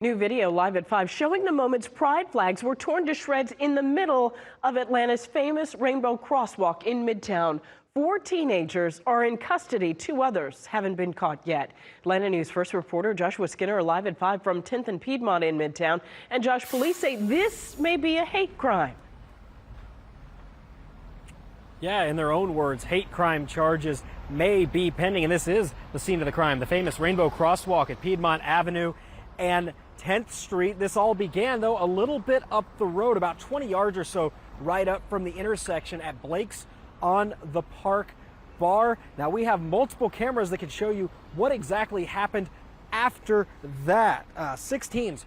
New video live at 5 showing the moments pride flags were torn to shreds in the middle of Atlanta's famous Rainbow Crosswalk in Midtown. 4 teenagers are in custody. 2 others haven't been caught yet. Atlanta News First reporter Joshua Skinner live at 5 from 10th and Piedmont in Midtown. And Josh, police say this may be a hate crime. Yeah, in their own words, hate crime charges may be pending. And this is the scene of the crime, the famous Rainbow Crosswalk at Piedmont Avenue and 10th Street. This all began, though, a little bit up the road, about 20 yards or so, right up from the intersection at Blake's on the Park Bar. Now, we have multiple cameras that can show you what exactly happened after that. 6 teens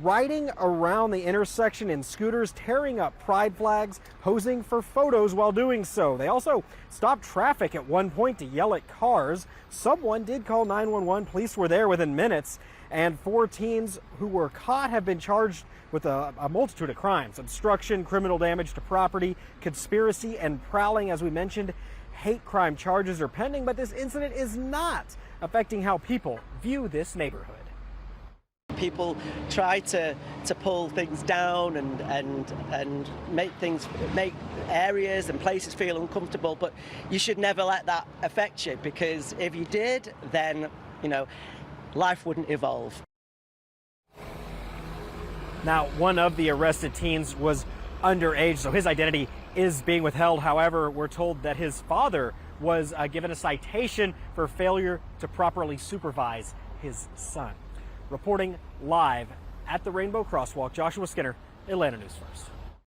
riding around the intersection in scooters, tearing up pride flags, posing for photos while doing so. They also stopped traffic at one point to yell at cars. Someone did call 911. Police were there within minutes. And 4 teens who were caught have been charged with a multitude of crimes: obstruction, criminal damage to property, conspiracy, and prowling. As we mentioned, hate crime charges are pending, but this incident is not affecting how people view this neighborhood. People try to pull things down and make areas and places feel uncomfortable, but you should never let that affect you, because if you did, then, you know, life wouldn't evolve. Now, one of the arrested teens was underage, so his identity is being withheld. However, we're told that his father was given a citation for failure to properly supervise his son. Reporting live at the Rainbow Crosswalk, Joshua Skinner, Atlanta News First.